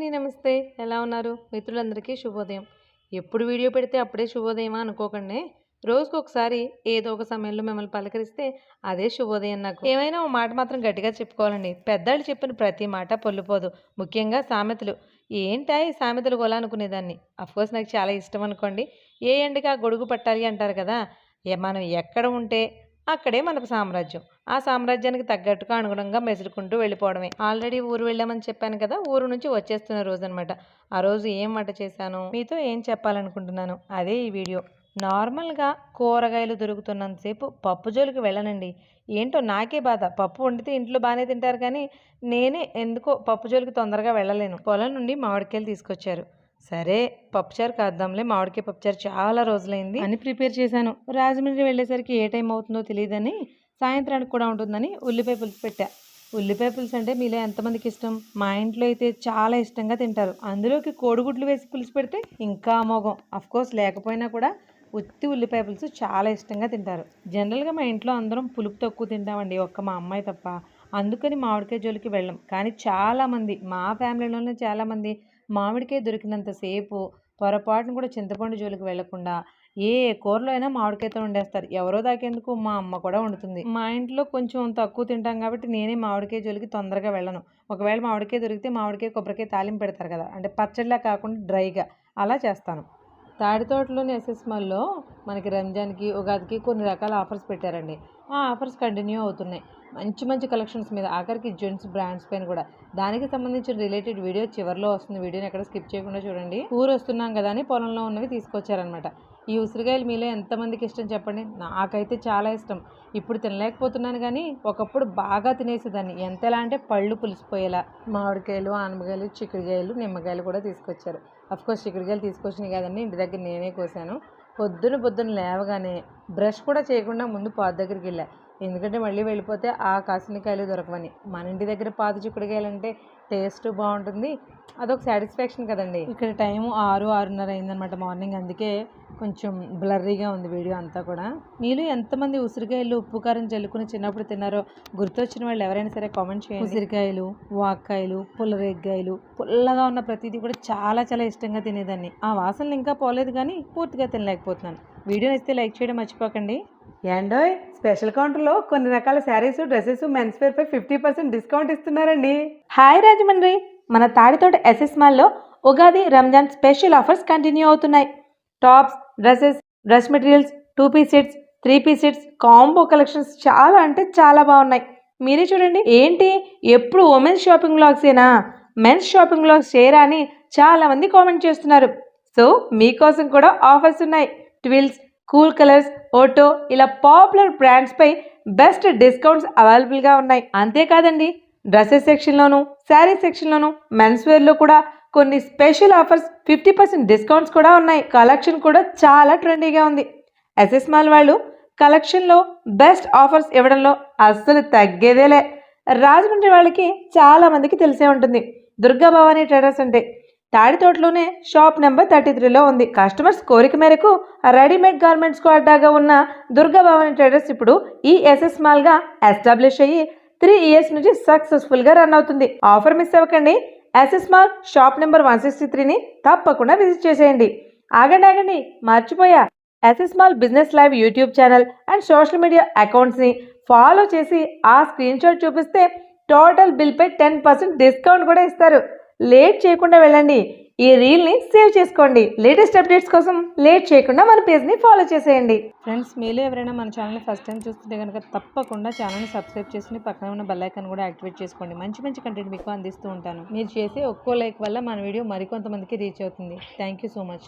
అండి నమస్తే. ఎలా ఉన్నారు? మిత్రులందరికీ శుభోదయం. ఎప్పుడు వీడియో పెడితే అప్పుడే శుభోదయమా అనుకోకండి. రోజుకొకసారి ఏదో ఒక సమయంలో మిమ్మల్ని పలకరిస్తే అదే శుభోదయం నాకు. ఏమైనా ఓ మాట మాత్రం గట్టిగా చెప్పుకోవాలండి. పెద్దలు చెప్పిన ప్రతి మాట పొల్లుపోదు. ముఖ్యంగా సామెతలు. ఏంటా ఈ సామెతలు గోల అనుకునేదాన్ని. అఫ్కోర్స్ నాకు చాలా ఇష్టం అనుకోండి. ఏ ఎండకి ఆ గొడుగు పట్టాలి అంటారు కదా! మనం ఎక్కడ ఉంటే అక్కడే మనకు సామ్రాజ్యం. ఆ సామ్రాజ్యానికి తగ్గట్టుగా అనుగుణంగా మెసులుకుంటూ వెళ్ళిపోవడమే. ఆల్రెడీ ఊరు వెళ్ళామని చెప్పాను కదా! ఊరు నుంచి వచ్చేస్తున్న రోజనమాట. ఆ రోజు ఏం వంట చేశాను, మీతో ఏం చెప్పాలనుకుంటున్నాను అదే ఈ వీడియో. నార్మల్‌గా కూరగాయలు దొరుకుతున్నంత సేపు పప్పు జోలికి వెళ్ళనండి. ఏంటో నాకే బాధ. పప్పు వండితే ఇంట్లో బానే తింటారు కానీ, నేనే ఎందుకో పప్పు జోలికి తొందరగా వెళ్ళలేను. పొలం నుండి మామిడికాయలు తీసుకొచ్చారు. సరే పప్పుచారు కాద్దాంలే, మామిడికాయ పప్పుచారు చాలా రోజులైంది అని ప్రిపేర్ చేశాను. రాజమండ్రి వెళ్ళేసరికి ఏ టైం అవుతుందో తెలియదని, సాయంత్రానికి కూడా ఉంటుందని ఉల్లిపాయ పులుసు పెట్టా. ఉల్లిపాయ పులుసు అంటే మీలో ఎంతమందికి ఇష్టం? మా ఇంట్లో అయితే చాలా ఇష్టంగా తింటారు. అందులోకి కోడిగుడ్లు వేసి పులుసు పెడితే ఇంకా అమోఘం. అఫ్కోర్స్ లేకపోయినా కూడా ఉత్తి ఉల్లిపాయ పులుసు చాలా ఇష్టంగా తింటారు. జనరల్గా మా ఇంట్లో అందరం పులుపు తక్కువ తింటామండి, ఒక్క మా అమ్మాయి తప్ప. అందుకని మామిడికాయ జోలికి వెళ్ళం. కానీ చాలామంది మా ఫ్యామిలీలోనే చాలామంది మామిడికాయ దొరికినంతసేపు పొరపాటును కూడా చింతపండు జోలికి వెళ్లకుండా ఏ కూరలో అయినా మామిడికాయతో వండేస్తారు. ఎవరో దాకేందుకు మా అమ్మ కూడా వండుతుంది. మా ఇంట్లో కొంచెం తక్కువ తింటాం కాబట్టి నేనే మామిడికాయ జోలికి తొందరగా వెళ్ళను. ఒకవేళ మామిడికాయ దొరికితే మామిడికాయ కొబ్బరికాయ తాలింపు పెడతారు కదా, అంటే పచ్చడిలా కాకుండా డ్రైగా అలా చేస్తాను. తాడితోటలోని ఎస్ఎస్ మాల్లో మనకి రంజాన్కి, ఉగాదికి కొన్ని రకాల ఆఫర్స్ పెట్టారండి. ఆ ఆఫర్స్ కంటిన్యూ అవుతున్నాయి. మంచి మంచి కలెక్షన్స్ మీద, ఆఖరికి జెంట్స్ బ్రాండ్స్ పైన కూడా. దానికి సంబంధించిన రిలేటెడ్ వీడియో చివరిలో వస్తుంది. వీడియోని ఎక్కడ స్కిప్ చేయకుండా చూడండి. ఊరు వస్తున్నాం కదా అని పొలంలో ఉన్నవి తీసుకొచ్చారనమాట. ఈ ఉసిరికాయలు మీలో ఎంతమందికి ఇష్టం చెప్పండి? నాకైతే చాలా ఇష్టం. ఇప్పుడు తినలేకపోతున్నాను కానీ ఒకప్పుడు బాగా తినేసేదాన్ని. ఎంతలా అంటే పళ్ళు పులిసిపోయేలా. మామిడికాయలు, ఆనపకాయలు, చిక్కుడుకాయలు, నిమ్మకాయలు కూడా తీసుకొచ్చారు. అఫ్కోర్స్ చిక్కుడుకాయలు తీసుకొచ్చినాయి కదండి, ఇంటి దగ్గర నేనే కోసాను. పొద్దున లేవగానే బ్రష్ కూడా చేయకుండా ముందు పాత దగ్గరికి వెళ్ళా. ఎందుకంటే మళ్ళీ వెళ్ళిపోతే ఆ కాసిన కాయలు దొరకవని. మన ఇంటి దగ్గర పాత చిక్కుడుకాయలు అంటే టేస్ట్ బాగుంటుంది, అదొక సాటిస్ఫాక్షన్ కదండి. ఇక్కడ టైము 6:30 అయిందనమాట మార్నింగ్. అందుకే కొంచెం బ్లర్రీగా ఉంది వీడియో అంతా కూడా. మీరు ఎంతమంది ఉసిరికాయలు ఉప్పు కారం చల్లుకుని చిన్నప్పుడు తిన్నారో గుర్తొచ్చిన వాళ్ళు ఎవరైనా సరే కామెంట్ చేయండి. ఉసిరికాయలు, వాక్కాయలు, పుల్లరేగ్గాయలు, పుల్లగా ఉన్న ప్రతిదీ కూడా చాలా చాలా ఇష్టంగా తినేదాన్ని. ఆ వాసనలు ఇంకా పోలేదు కానీ పూర్తిగా తినలేకపోతున్నాను. వీడియో నచ్చితే లైక్ చేయడం మర్చిపోకండి. యాండోయ్ స్పెషల్ కౌంటర్లో కొన్ని రకాల శారీస్, డ్రెస్సెస్, మెన్స్ వేర్ పై 50% డిస్కౌంట్ ఇస్తున్నారండి. హాయ్ రాజమండ్రి, మన తాడితోట ఎస్ఎస్ మాల్లో Ugadi, Ramzan special offers continue అవుతున్నాయి. Tops, dresses, dress materials, 2 piece sets, 3 piece sets, combo collections చాలా అంటే చాలా బాగున్నాయి. మీరే చూడండి. ఏంటి ఎప్పుడు ఉమెన్స్ షాపింగ్ వ్లాగ్సేనా? మెన్స్ షాపింగ్ వ్లాగ్స్ చేయరా అని చాలా మంది కామెంట్ చేస్తున్నారు. సో మీకోసం కూడా ఆఫర్స్ ఉన్నాయి. ట్విల్స్, కూల్ కలర్స్, ఓటో ఇలా పాపులర్ బ్రాండ్స్పై బెస్ట్ డిస్కౌంట్స్ అవైలబుల్గా ఉన్నాయి. అంతేకాదండి, డ్రెస్సెస్ సెక్షన్లోను, శారీ సెక్షన్లోను, మెన్స్ వేర్లో కూడా కొన్ని స్పెషల్ ఆఫర్స్, 50% డిస్కౌంట్స్ కూడా ఉన్నాయి. కలెక్షన్ కూడా చాలా ట్రెండీగా ఉంది. ఎస్ఎస్ మాల్ వాళ్ళు కలెక్షన్లో బెస్ట్ ఆఫర్స్ ఇవ్వడంలో అస్సలు తగ్గేదేలే. రాజమండ్రి వాళ్ళకి చాలా మందికి తెలిసే ఉంటుంది దుర్గా భవానీ ట్రేడర్స్ అంటే. తాడితోటలోనే షాప్ నెంబర్ 33లో ఉంది. కస్టమర్స్ కోరిక మేరకు రెడీమేడ్ గార్మెంట్స్ కు అడ్డాగా ఉన్న దుర్గా భవానీ ట్రేడర్స్ ఇప్పుడు ఈ ఎస్ఎస్ మాల్గా ఎస్టాబ్లిష్ అయ్యి 3 ఇయర్స్ నుంచి సక్సెస్ఫుల్గా రన్ అవుతుంది. ఆఫర్ మిస్ అవ్వకండి. ఎస్ఎస్ మాల్ షాప్ నెంబర్ 163ని తప్పకుండా విజిట్ చేసేయండి. ఆగండి, మర్చిపోయా. SS mall business live YouTube channel and social media అకౌంట్స్ని ఫాలో చేసి ఆ స్క్రీన్ షాట్ చూపిస్తే టోటల్ బిల్పై 10% డిస్కౌంట్ కూడా ఇస్తారు. లేట్ చేయకుండా వెళ్ళండి, ఈ రీల్ని సేవ్ చేసుకోండి. లేటెస్ట్ అప్డేట్స్ కోసం లేట్ చేయకుండా మన పేజ్ని ఫాలో చేసేయండి. ఫ్రెండ్స్, మీలో ఎవరైనా మన ఛానల్ని ఫస్ట్ టైం చూస్తుంటే కనుక తప్పకుండా ఛానల్ని సబ్స్క్రైబ్ చేసుకుని పక్కన ఉన్న బెల్ ఐకాన్ కూడా యాక్టివేట్ చేసుకోండి. మంచి మంచి కంటెంట్ మీకు అందిస్తూ ఉంటాను. మీరు చేసే ఒక్కో లైక్ వల్ల మన వీడియో మరికొంతమందికి రీచ్ అవుతుంది. Thank you so much.